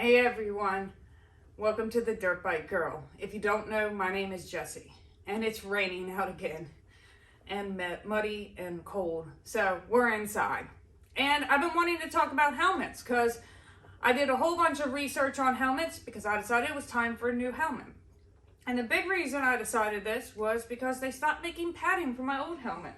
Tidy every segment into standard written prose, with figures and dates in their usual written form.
Hey everyone, welcome to the Dirt Bike Girl. If you don't know, my name is Jessie, and it's raining out again, and muddy and cold, so we're inside. And I've been wanting to talk about helmets, because I did a whole bunch of research on helmets, because I decided it was time for a new helmet. And the big reason I decided this was because they stopped making padding for my old helmet.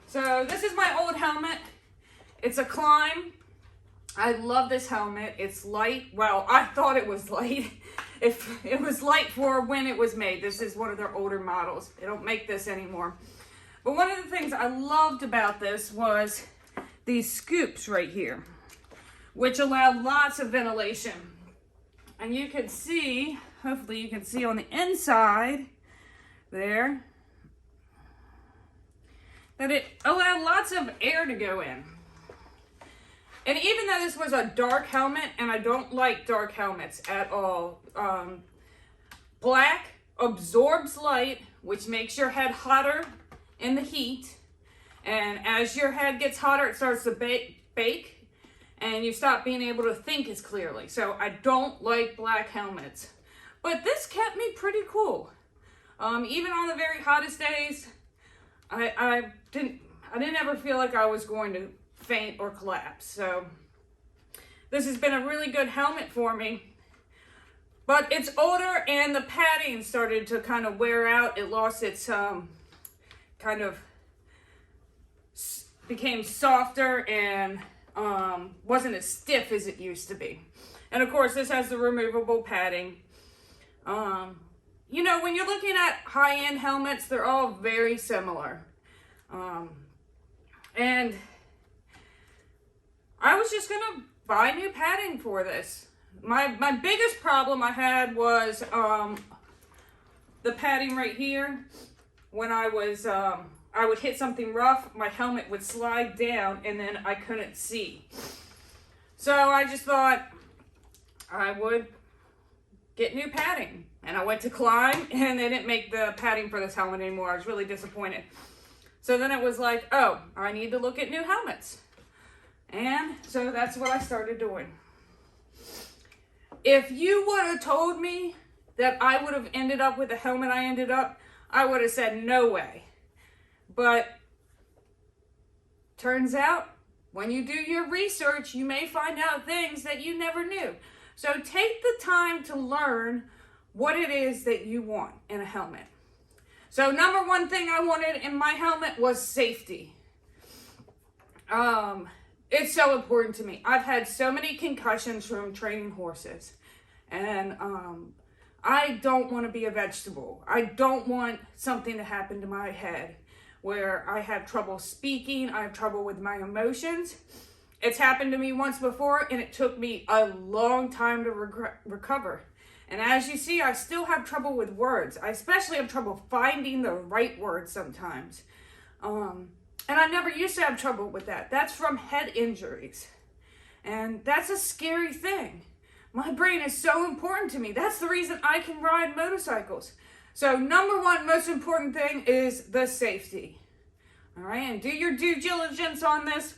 So this is my old helmet. It's a Klim. I love this helmet. It's light. Well, I thought it was light. If it was light for when it was made. This is one of their older models. They don't make this anymore. But one of the things I loved about this was these scoops right here, which allow lots of ventilation. And you can see, hopefully you can see on the inside there, that it allowed lots of air to go in. And even though this was a dark helmet, and I don't like dark helmets at all, black absorbs light, which makes your head hotter in the heat. And as your head gets hotter, it starts to bake, and you stop being able to think as clearly. So I don't like black helmets. But this kept me pretty cool. Even on the very hottest days, I didn't ever feel like I was going to faint or collapse. So this has been a really good helmet for me, but it's older and the padding started to kind of wear out. It lost its kind of became softer and wasn't as stiff as it used to be. And of course this has the removable padding. You know, when you're looking at high-end helmets, they're all very similar. And I was just gonna buy new padding for this. My biggest problem I had was the padding right here. When I would hit something rough, my helmet would slide down and then I couldn't see. So I just thought I would get new padding. And I went to Klim and they didn't make the padding for this helmet anymore. I was really disappointed. So then it was like, oh, I need to look at new helmets. And so that's what I started doing. If you would have told me that I would have ended up with the helmet I ended up, I would have said no way. But turns out, when you do your research, you may find out things that you never knew. So take the time to learn what it is that you want in a helmet. So number one thing I wanted in my helmet was safety. It's so important to me. I've had so many concussions from training horses, and I don't want to be a vegetable. I don't want something to happen to my head where I have trouble speaking, I have trouble with my emotions. It's happened to me once before, and it took me a long time to recover. And as you see, I still have trouble with words. I especially have trouble finding the right words sometimes. And I never used to have trouble with that. That's from head injuries. And that's a scary thing. My brain is so important to me. That's the reason I can ride motorcycles. So number one most important thing is the safety. All right, and do your due diligence on this.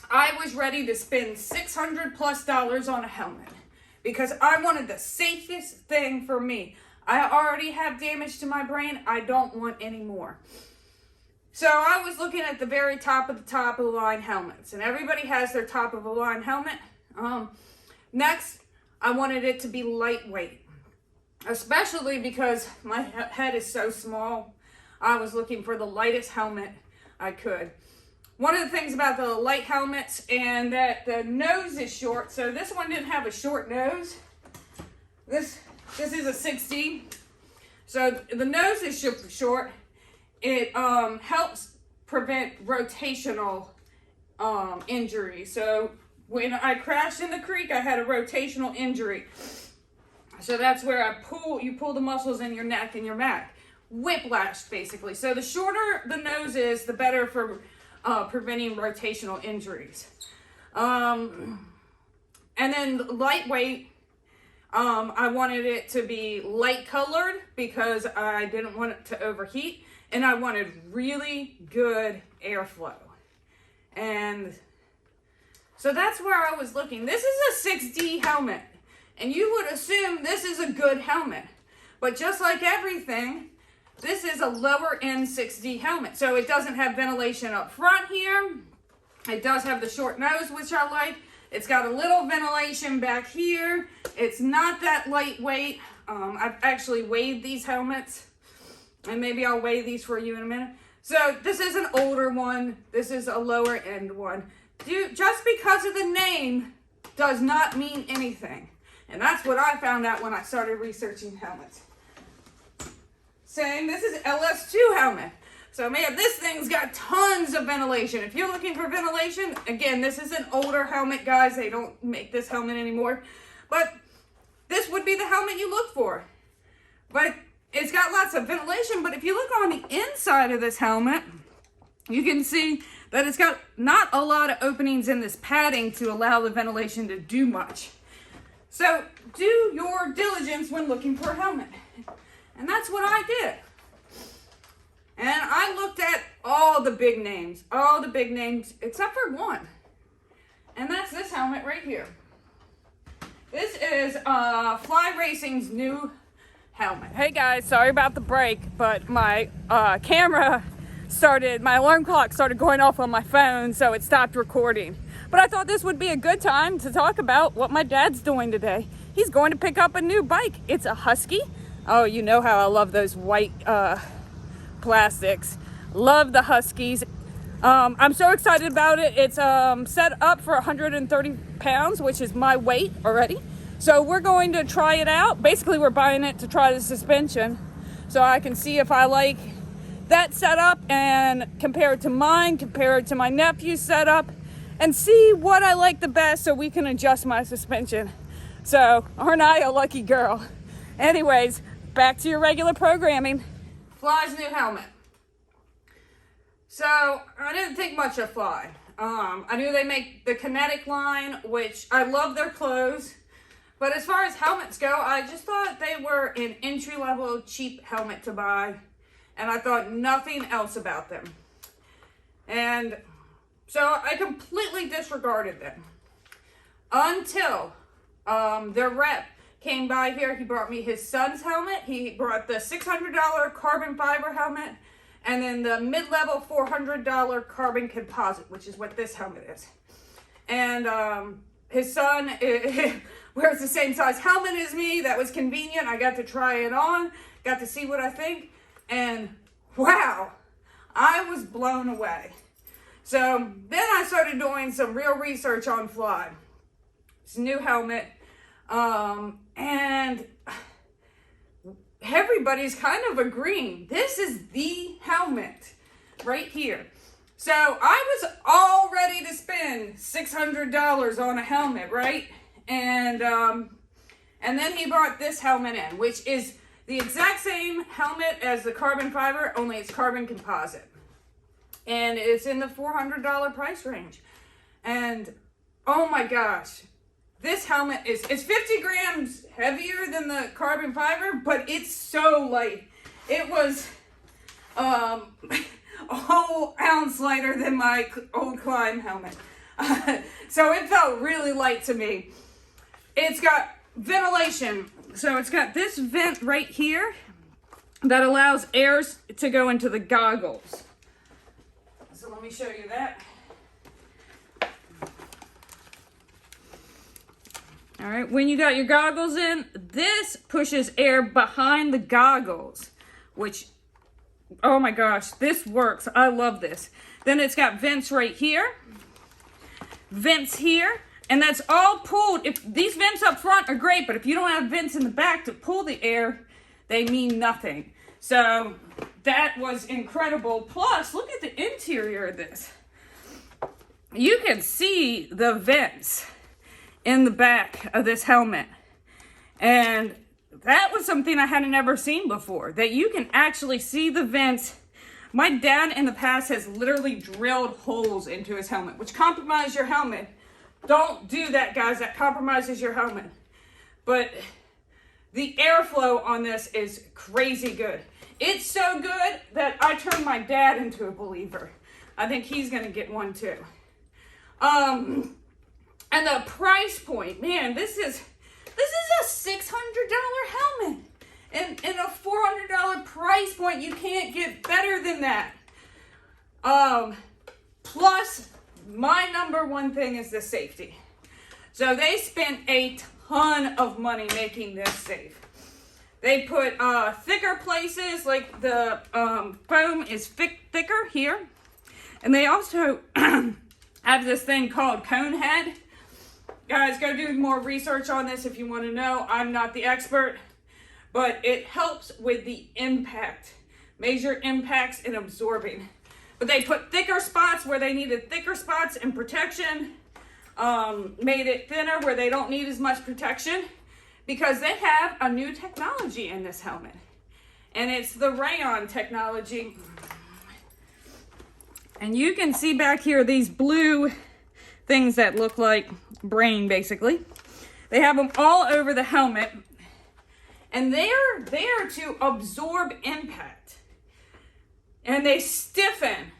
I was ready to spend $600+ on a helmet because I wanted the safest thing for me. I already have damage to my brain. I don't want any more. So I was looking at the very top of the line helmets, and everybody has their top of the line helmet. Next, I wanted it to be lightweight, especially because my head is so small. I was looking for the lightest helmet I could. One of the things about the light helmets and that the nose is short. So this one didn't have a short nose. This is a 60. So the nose is short. It helps prevent rotational injury. So when I crashed in the creek, I had a rotational injury. So that's where you pull the muscles in your neck and your back. Whiplash, basically. So the shorter the nose is, the better for preventing rotational injuries. And then lightweight, I wanted it to be light colored because I didn't want it to overheat. And I wanted really good airflow. And so that's where I was looking. This is a 6D helmet. And you would assume this is a good helmet. But just like everything, this is a lower end 6D helmet. So it doesn't have ventilation up front here. It does have the short nose, which I like. It's got a little ventilation back here. It's not that lightweight. I've actually weighed these helmets, and maybe I'll weigh these for you in a minute. So this is an older one. This is a lower end one. Just because of the name does not mean anything. And that's what I found out when I started researching helmets. Same, this is LS2 helmet. So man, this thing's got tons of ventilation. If you're looking for ventilation, again, this is an older helmet, guys. They don't make this helmet anymore. But this would be the helmet you look for. But it's got lots of ventilation. But if you look on the inside of this helmet, you can see that it's got not a lot of openings in this padding to allow the ventilation to do much. So do your diligence when looking for a helmet. And that's what I did. And I looked at all the big names, except for one. And that's this helmet right here. This is Fly Racing's new helmet. Hey guys, sorry about the break, but my my alarm clock started going off on my phone, so it stopped recording. But I thought this would be a good time to talk about what my dad's doing today. He's going to pick up a new bike. It's a Husky. Oh, you know how I love those white plastics. Love the Huskies. I'm so excited about it. It's set up for 130 pounds, which is my weight already. So we're going to try it out. Basically, we're buying it to try the suspension so I can see if I like that setup and compare it to mine, compare it to my nephew's setup, and see what I like the best so we can adjust my suspension. So, aren't I a lucky girl? Anyways, back to your regular programming. Fly's new helmet. So, I didn't think much of Fly. I knew they make the Kinetic line, which I love their clothes. But as far as helmets go, I just thought they were an entry-level cheap helmet to buy. And I thought nothing else about them. And so I completely disregarded them. Until their rep came by here. He brought me his son's helmet. He brought the $600 carbon fiber helmet. And then the mid-level $400 carbon composite, which is what this helmet is. And his son wears the same size helmet as me. That was convenient. I got to try it on. Got to see what I think. And wow, I was blown away. So then I started doing some real research on Fly. It's a new helmet. And everybody's kind of agreeing. This is the helmet right here. So I was all ready to spend $600 on a helmet, right? And then he brought this helmet in, which is the exact same helmet as the carbon fiber, only it's carbon composite. And it's in the $400 price range. And oh my gosh, this helmet is 50 grams heavier than the carbon fiber, but it's so light. It was a whole ounce lighter than my old Climb helmet. So it felt really light to me. It's got ventilation. So it's got this vent right here that allows air to go into the goggles. So let me show you that. All right, when you got your goggles in, this pushes air behind the goggles, which, oh my gosh, this works. I love this. Then it's got vents right here, vents here, and that's all pulled. If these vents up front are great, but if you don't have vents in the back to pull the air, they mean nothing. So that was incredible. Plus, look at the interior of this. You can see the vents in the back of this helmet. And that was something I hadn't ever seen before, that you can actually see the vents. My dad in the past has literally drilled holes into his helmet, which compromise your helmet. Don't do that, guys. That compromises your helmet. But the airflow on this is crazy good. It's so good that I turned my dad into a believer. I think he's going to get one too. And the price point, man, this is helmet. And a $400 price point, you can't get better than that. Plus, my number one thing is the safety. So they spent a ton of money making this safe. They put thicker places, like the foam is thicker here. And they also have this thing called cone head. Guys, go do more research on this if you want to know. I'm not the expert, but it helps with the impact, major impacts in absorbing. But they put thicker spots where they needed thicker spots and protection, made it thinner where they don't need as much protection, because they have a new technology in this helmet. And it's the rayon technology. And you can see back here these blue things that look like brain, basically. They have them all over the helmet. And they're there to absorb impact. And they stiffen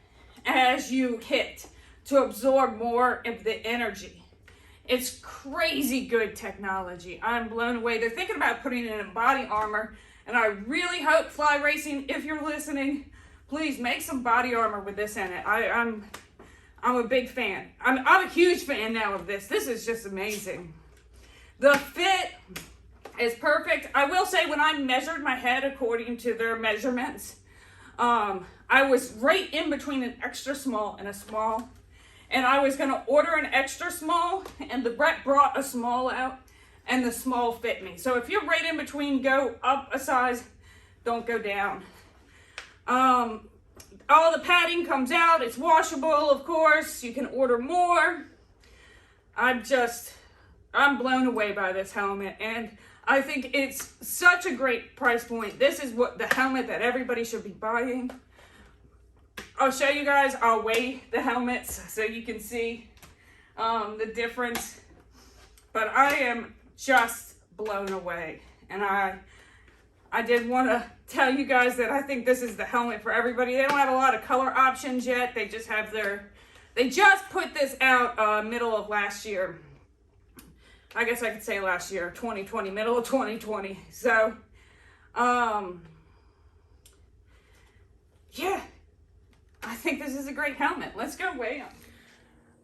as you hit to absorb more of the energy. It's crazy good technology. I'm blown away. They're thinking about putting it in body armor. And I really hope Fly Racing, if you're listening, please make some body armor with this in it. I'm a big fan. I'm a huge fan now of this. This is just amazing. The fit is perfect. I will say, when I measured my head according to their measurements, I was right in between an extra small and a small. And I was going to order an extra small, and the Brett brought a small out, and the small fit me. So if you're right in between, go up a size, don't go down. All the padding comes out. It's washable, of course. You can order more. I'm blown away by this helmet, and I think it's such a great price point. This is what the helmet that everybody should be buying. I'll show you guys. I'll weigh the helmets so you can see the difference. But I am just blown away, and I did want to tell you guys that I think this is the helmet for everybody. They don't have a lot of color options yet. They just have they just put this out middle of last year. I guess I could say last year, 2020, middle of 2020. So, yeah, I think this is a great helmet. Let's go weigh them.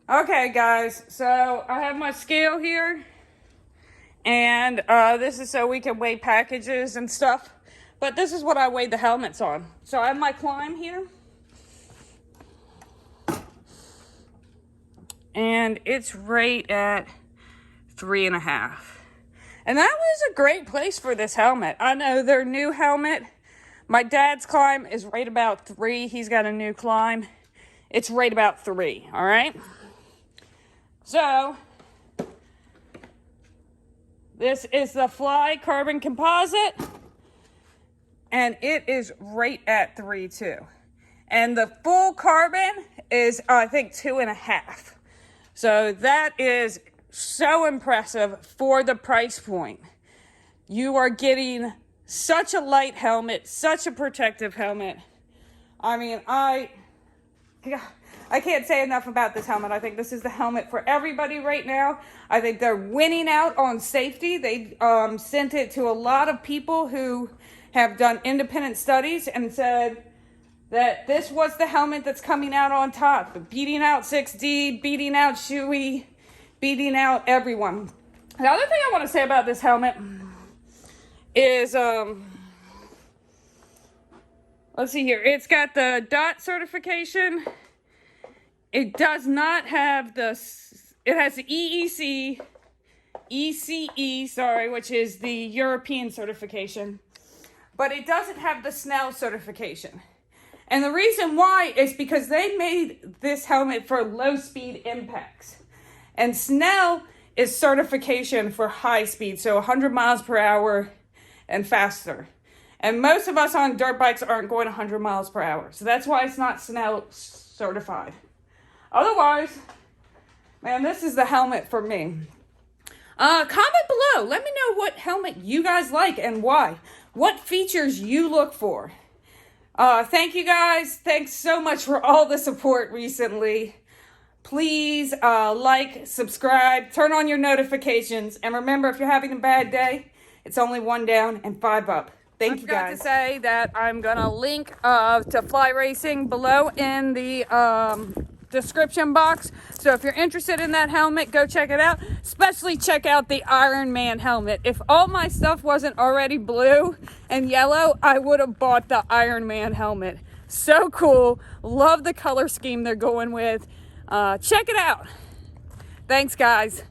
Okay, guys, so I have my scale here. And this is so we can weigh packages and stuff. But this is what I weighed the helmets on. So I have my Klim here. And it's right at 3.5. And that was a great place for this helmet. I know their new helmet, my dad's Klim is right about 3. He's got a new Klim. It's right about 3, all right? So this is the Fly Carbon Composite, and it is right at 3 too. And the full carbon is, I think, 2.5. So that is so impressive for the price point. You are getting such a light helmet, such a protective helmet. I mean, I can't say enough about this helmet. I think this is the helmet for everybody right now. I think they're winning out on safety. They sent it to a lot of people who have done independent studies and said that this was the helmet that's coming out on top, beating out 6D, beating out Shoei, beating out everyone. The other thing I want to say about this helmet is, let's see here. It's got the DOT certification. It does not have it has the ECE, which is the European certification, but it doesn't have the Snell certification. And the reason why is because they made this helmet for low speed impacts. And Snell is certification for high speed, so 100 miles per hour and faster. And most of us on dirt bikes aren't going 100 miles per hour. So that's why it's not Snell certified. Otherwise, man, this is the helmet for me. Comment below. Let me know what helmet you guys like and why. What features you look for. Thank you guys. Thanks so much for all the support recently. Please like, subscribe, turn on your notifications. And remember, if you're having a bad day, It's only 1 down and 5 up. Thank you, guys. I forgot to say that I'm gonna link to Fly Racing below in the description box. So if you're interested in that helmet, go check it out. Especially check out the Iron Man helmet. If all my stuff wasn't already blue and yellow, I would have bought the Iron Man helmet. So cool. Love the color scheme they're going with. Check it out. Thanks, guys.